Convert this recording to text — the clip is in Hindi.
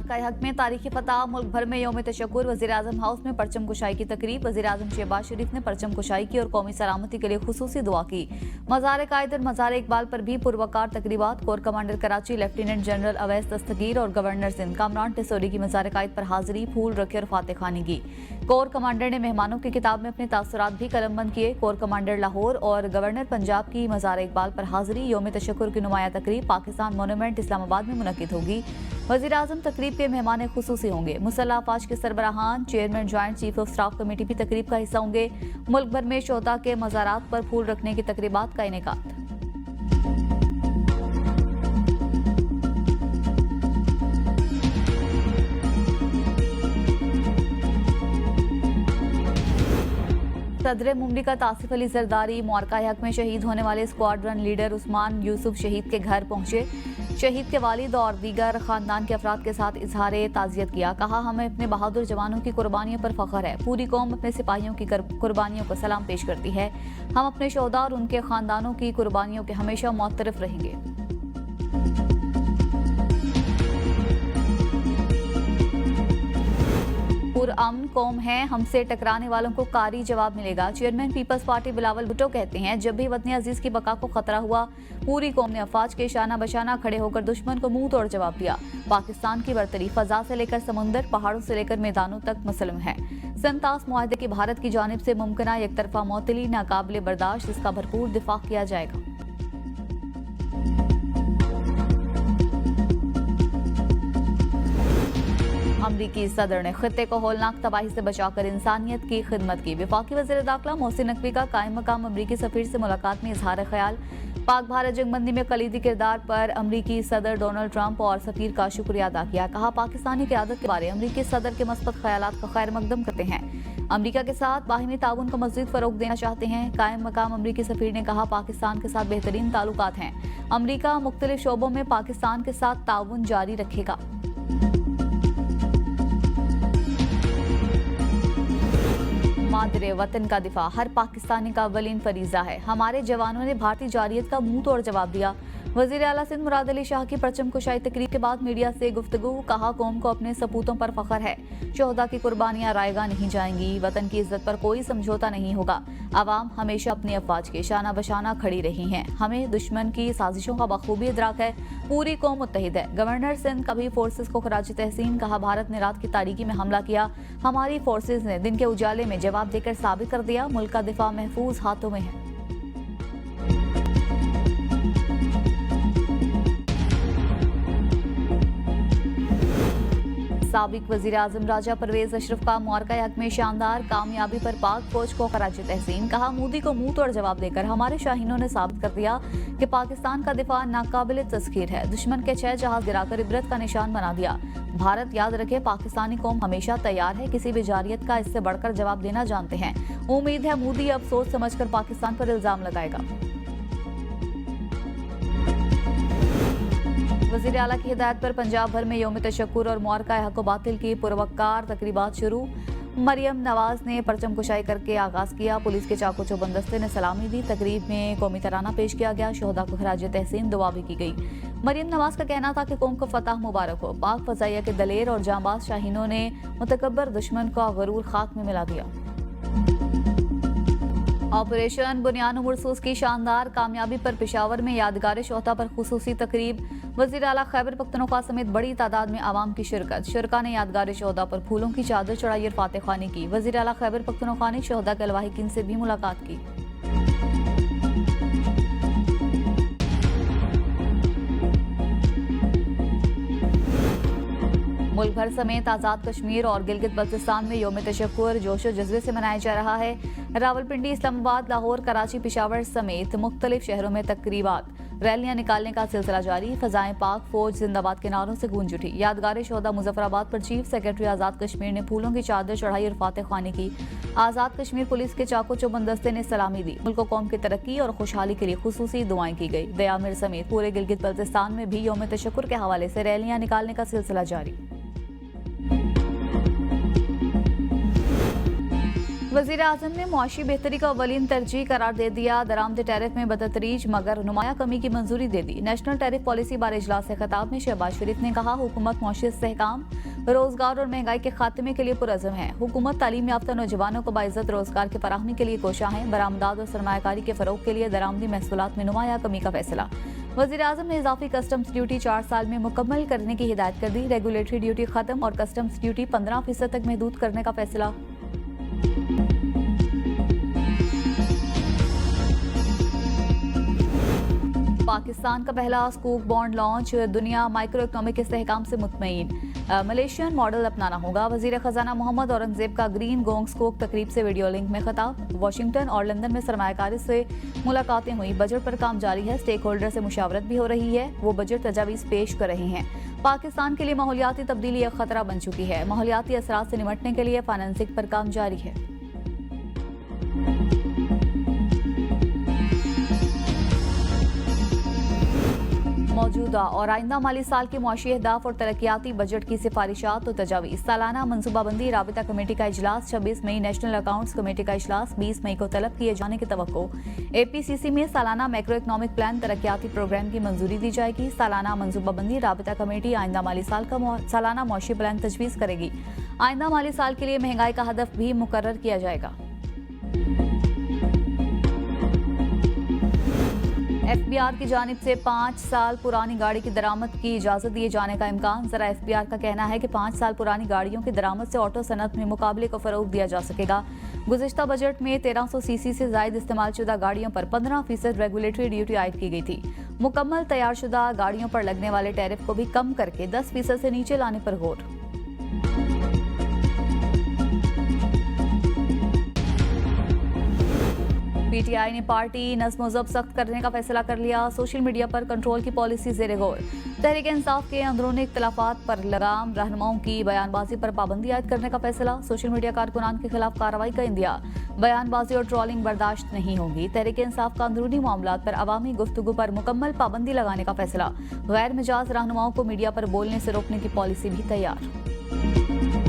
मुआरका हक में तारीखी फतह, मुल्क भर में यौम तशक्कुर। वज़ीर-ए-आज़म हाउस में परचम कुशाई की तकरीब। वज़ीर-ए-आज़म शहबाज शरीफ ने परचम कुशाई की और कौमी सलामती के लिए खुसूसी दुआ की। मज़ार कायद और मज़ार इकबाल पर भी पुरवकार तकरीबात। Core commander Karachi lieutenant general Awais Dastgir और गवर्नर सिंध कामरान टिसोरी की मज़ार कायद पर हाजिरी, फूल रखे और फातह खानी की। कोर कमांडर ने मेहमानों की किताब में अपने तासुरात भी कलमबंद किए। कोर कमांडर लाहौर और गवर्नर पंजाब की मज़ार इकबाल पर हाजिरी। यौम तशक्कुर की नुमाया तकरीब पाकिस्तान मोनूमेंट इस्लामाबाद में मुनक्किद होगी। वज़ीर-ए-आज़म तकरीब के मेहमान खुसूसी होंगे। मुसल्लह अफवाज के सरबराहान, chairman joint chief of staff committee भी तकरीब का हिस्सा होंगे। मुल्क भर में शोहदा के मज़ारात पर फूल रखने की तकरीबात का इनेकाद। सदर मुमलिकत आसिफ अली जरदारी मुआरका हक में शहीद होने वाले स्क्वाड्रन लीडर उस्मान यूसुफ शहीद के घर पहुंचे। शहीद के वालिद और दीगर खानदान के अफराद के साथ इजहार ताज़ियत किया। कहा, हमें अपने बहादुर जवानों की कुर्बानियों पर फख्र है। पूरी कौम अपने सिपाहियों की कुर्बानियों को सलाम पेश करती है। हम अपने शोहदा और उनके खानदानों की कुर्बानियों के हमेशा मुअत्तरफ रहेंगे। पुरअमन कौम है, हमसे टकराने वालों को कारी जवाब मिलेगा। Chairman peoples party Bilawal Bhutto कहते हैं, जब भी वतन अजीज की बका को खतरा हुआ, पूरी कौम ने अफवाज के शाना बशाना खड़े होकर दुश्मन को मुंह तोड़ जवाब दिया। पाकिस्तान की बरतरी फजा से लेकर समुंदर, पहाड़ों से लेकर मैदानों तक मुसलम है। संतास मुआहदे की भारत की जानिब से मुमकिन एक तरफा मौतली नाकाबिले बर्दाश्त, जिसका भरपूर दिफा किया जाएगा। अमरीकी सदर ने खित्ते को होलनाक तबाही से बचाकर इंसानियत की खिदमत की। वफाकी वज़ीर दाखिला मोहसिन नकवी का कायम मकाम अमरीकी सफीर से मुलाकात में इजहार ख्याल। पाक भारत जंगबंदी में कलीदी किरदार पर अमरीकी सदर डोनाल्ड ट्रंप और सफीर का शुक्रिया अदा किया। कहा, पाकिस्तानी क़यादत के बारे अमरीकी सदर के मस्बत ख्यालात का खैर मकदम करते हैं। अमरीका के साथ बाहिमी ताउन को मज़ीद फ़रोग़ देना चाहते हैं। कायम मकाम अमरीकी सफीर ने कहा, पाकिस्तान के साथ बेहतरीन ताल्लुकात हैं। अमरीका मुख्तलिफ शोबों में पाकिस्तान के साथ ताउन जारी रखेगा। मादरे वतन का दिफा हर पाकिस्तानी का अव्वलीन फरीजा है। हमारे जवानों ने भारतीय जारियत का मुंह तोड़ जवाब दिया। वज़ीर आला सिंध मुराद अली शाह की परचम कुशाई तकरीब के बाद मीडिया से गुफ्तगू। कहा, कौम को अपने सपूतों पर फख्र है। शोहदा की कुर्बानियां रायगा नहीं जाएंगी। वतन की इज्जत पर कोई समझौता नहीं होगा। आवाम हमेशा अपनी अफवाज के शाना बशाना खड़ी रही हैं। हमें दुश्मन की साजिशों का बखूबी इदराक है। पूरी कौम मुत्तहिद है। गवर्नर सिंध का भी फोर्सेस को खराज तहसीन। कहा, भारत ने रात की तारीकी में हमला किया, हमारी फोर्सेस ने दिन के उजाले में जवाब देकर साबित कर दिया, मुल्क का दिफा महफूज हाथों में है। साबिक वज़ीर आज़म राजा परवेज अशरफ का मुआरका हक में शानदार कामयाबी पर पाक फौज को खराज तहसीन। कहा, मोदी को मुंह तोड़ जवाब देकर हमारे शाहीनों ने साबित कर दिया कि पाकिस्तान का दिफा नाकाबिले तस्खीर है। दुश्मन के 6 जहाज गिराकर इबरत का निशान बना दिया। भारत याद रखे, पाकिस्तानी कौम हमेशा तैयार है किसी भी जारियत का इससे बढ़कर जवाब देना जानते हैं। उम्मीद है मोदी अब सोच समझकर पाकिस्तान पर इल्जाम लगाएगा। वज़ीर आला की हिदायत पर पंजाब भर में यौम तशक्कुर और मुआरका हक बातिल की पुरवकार तकरीबात शुरू। मरियम नवाज ने परचम कुशाई करके आगाज किया। पुलिस के चाको चौबंद दस्ते ने सलामी दी। तकरीब में कौमी तराना पेश किया गया। शोहदा को खराज तहसीन दुआ भी की गई। मरियम नवाज का कहना था कि कौम को फतह मुबारक हो। पाक फजाइया के दलेर और जांबाज शाहीनों ने मुतकब्बर दुश्मन का गरूर खाक में मिला दिया। ऑपरेशन बुनियान मुरसूस की शानदार कामयाबी पर पेशावर में यादगार शोहदा पर खुसूसी तकरीब। वज़ीर आला खैबर पख्तूनख्वा समेत बड़ी तादाद में आवाम की शिरकत। शुरका ने यादगार शोहदा पर फूलों की चादर चढ़ाई और फातह खानी की। वज़ीर आला खैबर पख्तूनख्वा ने शोहदा के लवाहिकीन से भी मुलाकात की। मुल्क भर समेत आज़ाद कश्मीर और गिलगित बल्तिस्तान में यौम तशक्कुर जोशो जज्बे से मनाया जा रहा है। रावलपिंडी, इस्लामाबाद, लाहौर, कराची, पेशावर समेत मुख्तलिफ शहरों में तकरीबात, रैलियां निकालने का सिलसिला जारी। फजाएं पाक फौज जिंदाबाद के नारों से गूंज उठी। यादगार शोहदा मुजफ्फराबाद पर चीफ सेक्रेटरी आज़ाद कश्मीर ने फूलों की चादर चढ़ाई और फातह खानी की। आज़ाद कश्मीर पुलिस के चाको चौबंद दस्ते ने सलामी दी। मुल्क कौम की तरक्की और खुशहाली के लिए खुसूसी दुआएं की गई। दयामिर समेत पूरे गिलगित बल्तिस्तान में भी यौम तशक्कुर के हवाले से रैलियां निकालने का सिलसिला जारी। वजीर आजम ने मुआशी बेहतरी का अवलीन तरजीह करार दे दिया। दरामद टैरिफ में बदतरीज मगर नुमाया कमी की मंजूरी दे दी। नेशनल टैरिफ पॉलिसी बार इजलास से खिताब में शहबाज शरीफ ने कहा, हुकूमत मुआशी इस्तेहकाम, रोजगार और महंगाई के खात्मे के लिए पुरअज़्म है। हुकूमत तालीम याफ्ता नौजवानों को बाइज्जत रोजगार की फराहमी के लिए कोशा है। बरामदात और सरमायाकारी के फरोग के लिए दरामदी महसूलात में नुमाया कमी का फैसला। वज़ीर आज़म ने इजाफी कस्टम्स ड्यूटी 4 साल में मुकम्मल करने की हिदायत कर दी। रेगुलेटरी ड्यूटी खत्म और कस्टम्स ड्यूटी 15% तक महदूद करने का फैसला। पाकिस्तान का पहला स्कूक बॉन्ड लॉन्च, दुनिया माइक्रो इकोनॉमिक इस्तेहकाम से मुतमईन। मलेशियन मॉडल अपनाना होगा। वजीर खजाना मोहम्मद औरंगजेब का ग्रीन गोंग स्कूक तकरीब से वीडियो लिंक में खिताब। वाशिंगटन और लंदन में सरमायाकारी से मुलाकातें हुई। बजट पर काम जारी है। स्टेक होल्डर से मुशावरत भी हो रही है। वो बजट तजावीज़ पेश कर रहे हैं। पाकिस्तान के लिए माहौलियाती तब्दीली एक खतरा बन चुकी है। माहौलियाती असरात से निपटने के लिए फाइनेंसिंग पर काम जारी है। मौजूदा और आइंदा माली साल के मुआशी अहदाफ और तरक्याती बजट की सिफारिशात और तजावीज़। सालाना मनसूबाबंदी राबिता कमेटी का इजलास 26 मई। नेशनल अकाउंट्स कमेटी का इजलास 20 मई को तलब किए जाने की तवक्को। APCC में सालाना मैक्रो इकनॉमिक प्लान तरक्याती प्रोग्राम की मंजूरी दी जाएगी। सालाना मनसूबाबंदी राबिता कमेटी आइंदा माली साल का सालाना मुआशी प्लान तजवीज़ करेगी। आइंदा माली साल के लिए महंगाई का हदफ भी मुकर्रर किया जाएगा। FBR की जानिब से 5 साल पुरानी गाड़ी की दरामद की इजाज़त दिए जाने का इम्कान। जरा FBR का कहना है कि 5 साल पुरानी गाड़ियों की दरामद से ऑटो सनत में मुकाबले को फ़रोग दिया जा सकेगा। गुज़िश्ता बजट में 1300 सीसी से ज़ायद इस्तेमाल शुदा गाड़ियों पर 15% रेगुलेटरी ड्यूटी आयद की गई थी। मुकम्मल तैयारशुदा गाड़ियों पर लगने वाले टैरिफ को भी कम करके 10% से नीचे लाने पर गौर। PTI ने पार्टी नज़्म-ओ-ज़ब्त सख्त करने का फैसला कर लिया। सोशल मीडिया पर कंट्रोल की पॉलिसी ज़ेरे गौर। तहरीक इंसाफ के अंदरूनी इख्तिलाफात पर लगाम। रहनुमाओं की बयानबाजी पर पाबंदी आयद करने का फैसला। सोशल मीडिया कारकुनान के खिलाफ कार्रवाई का इंदिया। बयानबाजी और ट्रोलिंग बर्दाश्त नहीं होगी। तहरीक इंसाफ का अंदरूनी मामलात पर अवामी गुफ्तगू पर मुकम्मल पाबंदी लगाने का फैसला। गैर मिजाज रहनुमाओं को मीडिया पर बोलने से रोकने की पॉलिसी भी तैयार।